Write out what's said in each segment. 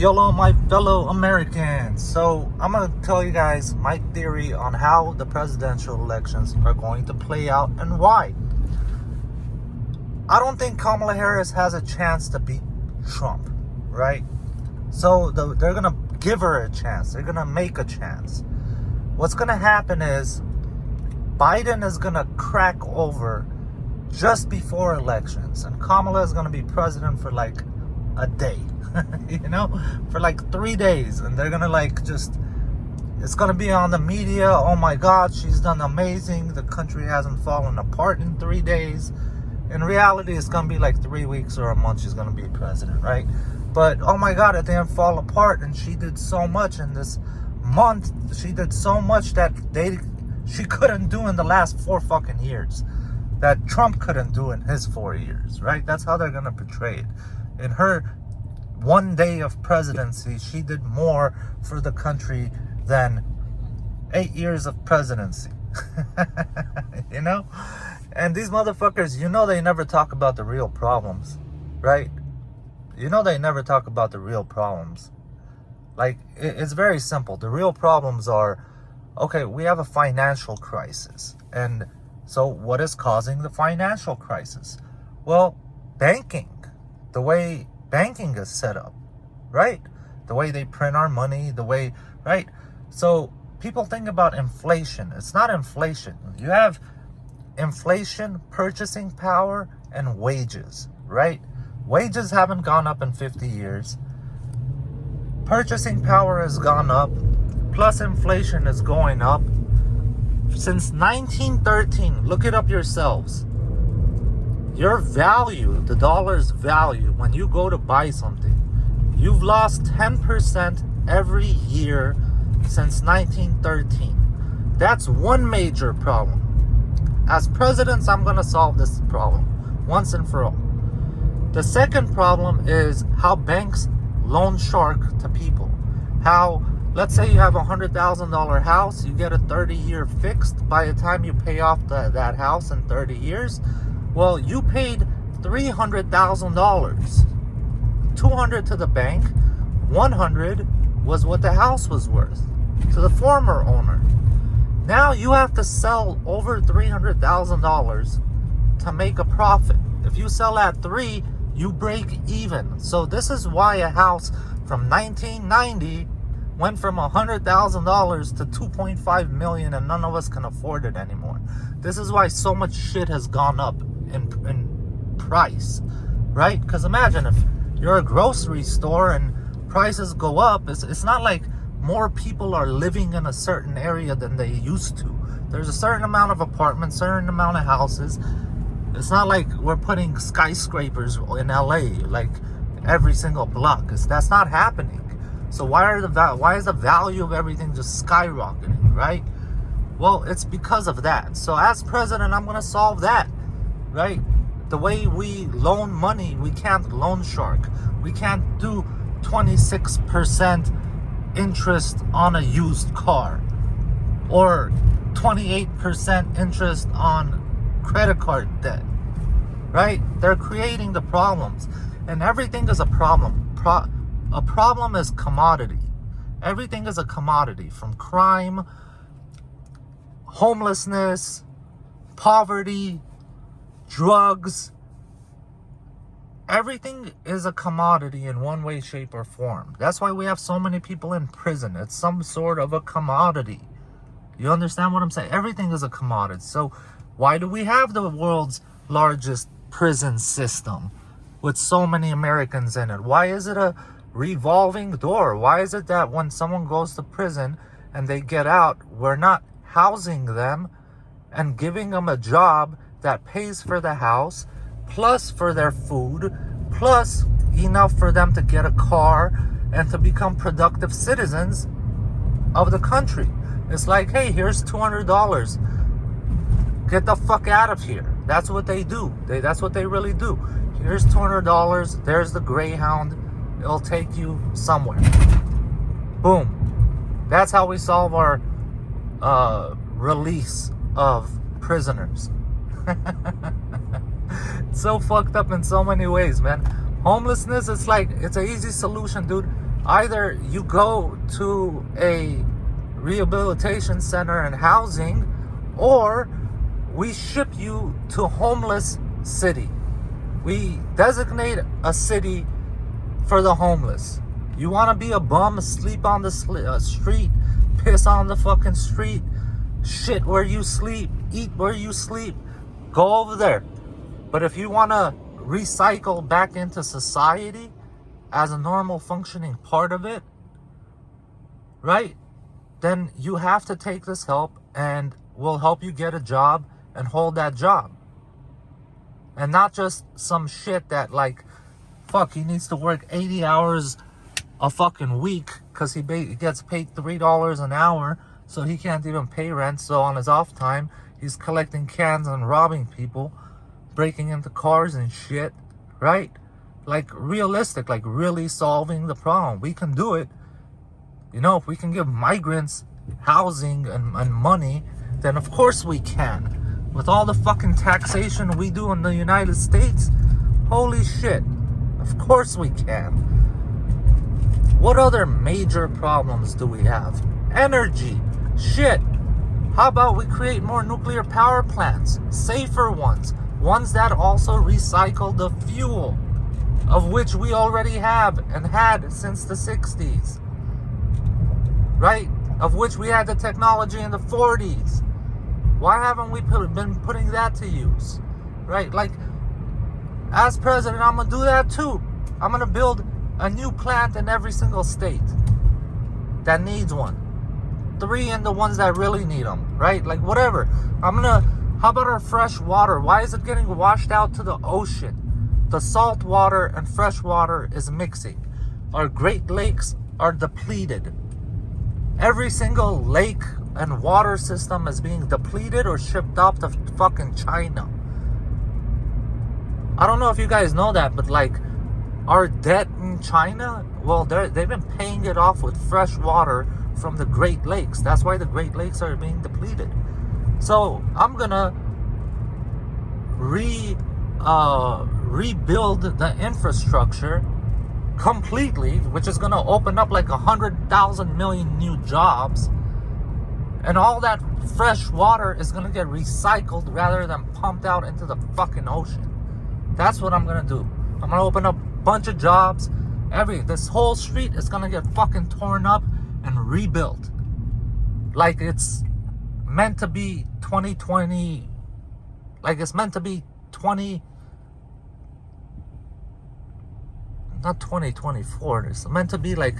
YOLO, my fellow Americans. So I'm going to tell you guys my theory on how the presidential elections are going to play out and why. I don't think Kamala Harris has a chance to beat Trump, right? So they're going to give her a chance. They're going to make a chance. What's going to happen is Biden is going to crack over just before elections, and Kamala is going to be president for like a day. For like 3 days, and they're gonna it's gonna be on the media. Oh my God, she's done amazing. The country hasn't fallen apart in 3 days. In reality, it's gonna be like 3 weeks or a month she's gonna be president, right? But oh my God, it didn't fall apart, and she did so much in this month. She did so much that she couldn't do in the last 4 fucking years, that Trump couldn't do in his 4 years, right? That's how they're gonna portray it. In her 1 day of presidency, she did more for the country than 8 years of presidency. And these motherfuckers, they never talk about the real problems, right? They never talk about the real problems. Like, it's very simple. The real problems are, okay, we have a financial crisis. And so what is causing the financial crisis? Well, banking. The way banking is set up, right? The way they print our money, right? So people think about inflation. It's not inflation. You have inflation, purchasing power, and wages, right? Wages haven't gone up in 50 years. Purchasing power has gone up, plus inflation is going up. Since 1913, look it up yourselves. Your value, the dollar's value, when you go to buy something, you've lost 10% every year since 1913. That's one major problem. As presidents, I'm going to solve this problem once and for all. The second problem is how banks loan shark to people. How, let's say you have a $100,000 house, you get a 30-year fixed. By the time you pay off that house in 30 years, well, you paid $300,000. $200 to the bank, $100 was what the house was worth to the former owner. Now you have to sell over $300,000 to make a profit. If you sell at $3,000, you break even. So this is why a house from 1990 went from $100,000 to $2.5 million, and none of us can afford it anymore. This is why so much shit has gone up in price, right? Because imagine if you're a grocery store and prices go up, it's not like more people are living in a certain area than they used to. There's a certain amount of apartments, certain amount of houses. It's not like we're putting skyscrapers in LA, like every single block. That's not happening. So why is the value of everything just skyrocketing, right? Well, it's because of that. So as president, I'm going to solve that, right? The way we loan money, we can't loan shark. We can't do 26% interest on a used car or 28% interest on credit card debt, right? They're creating the problems, and everything is a problem. A problem is commodity. Everything is a commodity, from crime, homelessness, poverty, drugs. Everything is a commodity in one way, shape, or form. That's why we have so many people in prison. It's some sort of a commodity. You understand what I'm saying? Everything is a commodity. So why do we have the world's largest prison system with so many Americans in it? Why is it a revolving door? Why is it that when someone goes to prison and they get out, we're not housing them and giving them a job that pays for the house, plus for their food, plus enough for them to get a car and to become productive citizens of the country? It's like, hey, here's $200. Get the fuck out of here. That's what they do. That's what they really do. Here's $200. There's the Greyhound. It'll take you somewhere. Boom. That's how we solve our release of prisoners. It's so fucked up in so many ways, man. Homelessness, it's an easy solution, dude. Either you go to a rehabilitation center and housing, or we ship you to homeless city. We designate a city for the homeless. You want to be a bum, sleep on the street, piss on the fucking street, shit where you sleep, eat where you sleep, go over there. But if you want to recycle back into society as a normal functioning part of it, right, then you have to take this help, and we'll help you get a job and hold that job. And not just some shit that, like, fuck, he needs to work 80 hours a fucking week because he gets paid $3 an hour, so he can't even pay rent. So on his off time, he's collecting cans and robbing people, breaking into cars and shit, right? Like, realistic, like really solving the problem. We can do it. You know, if we can give migrants housing and money, then of course we can. With all the fucking taxation we do in the United States, holy shit, of course we can. What other major problems do we have? Energy. Shit. How about we create more nuclear power plants? Safer ones. Ones that also recycle the fuel, of which we already have and had since the 60s. Right? Of which we had the technology in the 40s. Why haven't we been putting that to use? Right? Like, as president, I'm going to do that too. I'm going to build a new plant in every single state that needs one. 3 in the ones that really need them. Right? Like, whatever. How about our fresh water? Why is it getting washed out to the ocean? The salt water and fresh water is mixing. Our Great Lakes are depleted. Every single lake and water system is being depleted or shipped off to fucking China. I don't know if you guys know that, but like, our debt in China, well, they've been paying it off with fresh water from the Great Lakes. That's why the Great Lakes are being depleted. So I'm gonna rebuild the infrastructure completely, which is gonna open up like 100,000 million new jobs, and all that fresh water is gonna get recycled rather than pumped out into the fucking ocean. That's what I'm gonna do. I'm gonna open up a bunch of jobs. This whole street is gonna get fucking torn up and rebuilt like it's meant to be 2020, like it's meant to be not 2024, it's meant to be like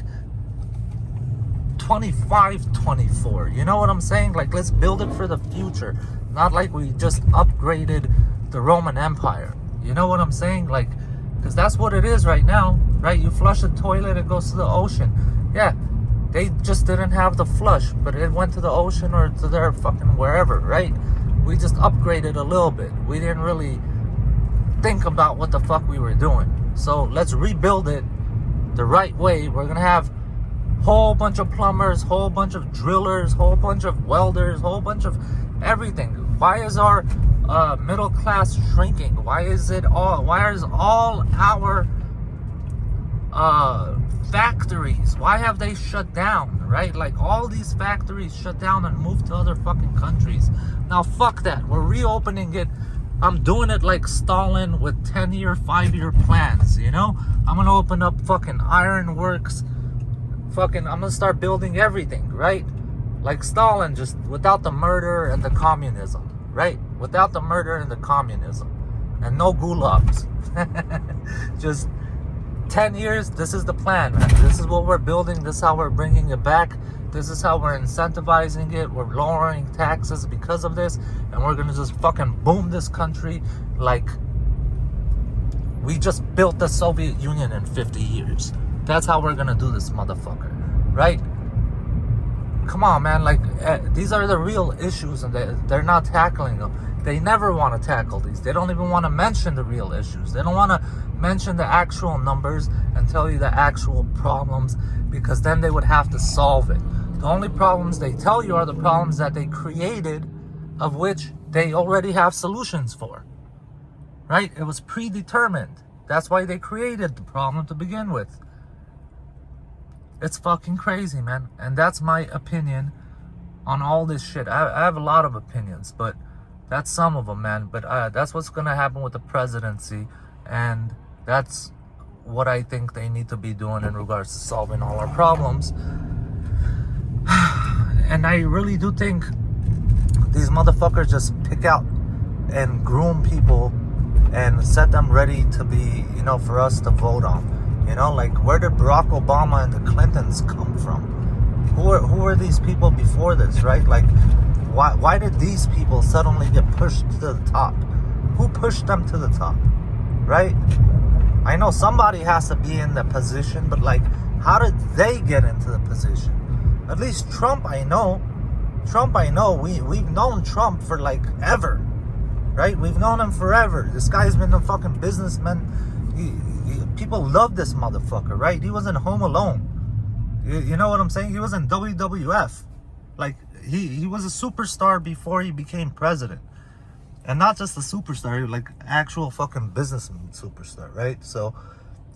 2524. You know what I'm saying? Like, let's build it for the future, not like we just upgraded the Roman Empire. You know what I'm saying? Like, because that's what it is right now, right? You flush the toilet, it goes to the ocean. Yeah, they just didn't have the flush, but it went to the ocean or to their fucking wherever, right? We just upgraded a little bit. We didn't really think about what the fuck we were doing. So let's rebuild it the right way. We're gonna have whole bunch of plumbers, whole bunch of drillers, whole bunch of welders, whole bunch of everything. Why is our middle class shrinking? Why is all our factories, why have they shut down, right? Like, all these factories shut down and moved to other fucking countries. Now fuck that, we're reopening it. I'm doing it like Stalin with 10-year, 5-year plans, you know? I'm gonna open up fucking ironworks. I'm gonna start building everything, right? Like Stalin, just without the murder and the communism, right? Without the murder and the communism. And no gulags. Just 10 years, this is the plan, man. This is what we're building. This is how we're bringing it back. This is how we're incentivizing it. We're lowering taxes because of this. And we're gonna just fucking boom this country like we just built the Soviet Union in 50 years. That's how we're gonna do this, motherfucker. Right? Come on, man. Like, these are the real issues, and they're not tackling them. They never want to tackle these. They don't even want to mention the real issues. They don't want to mention the actual numbers and tell you the actual problems, because then they would have to solve it. The only problems they tell you are the problems that they created, of which they already have solutions for. Right? It was predetermined. That's why they created the problem to begin with. It's fucking crazy, man. And that's my opinion on all this shit. I have a lot of opinions, but that's some of them, man. But that's what's gonna happen with the presidency, and that's what I think they need to be doing in regards to solving all our problems. And I really do think these motherfuckers just pick out and groom people and set them ready to be, you know, for us to vote on. You know, like, where did Barack Obama and the Clintons come from? Who are these people before this, right? Like, why did these people suddenly get pushed to the top? Who pushed them to the top, right? I know somebody has to be in the position, but like, how did they get into the position? At least Trump, I know. We've known Trump for like ever, right? We've known him forever. This guy's been a fucking businessman. People love this motherfucker, right? He was in Home Alone. You know what I'm saying? He was in WWF. Like, he was a superstar before he became president. And not just a superstar, like actual fucking businessman superstar, right? So,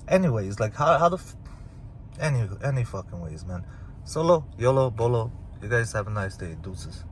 anyways, like, any fucking ways, man. Solo, YOLO, BOLO. You guys have a nice day. Deuces.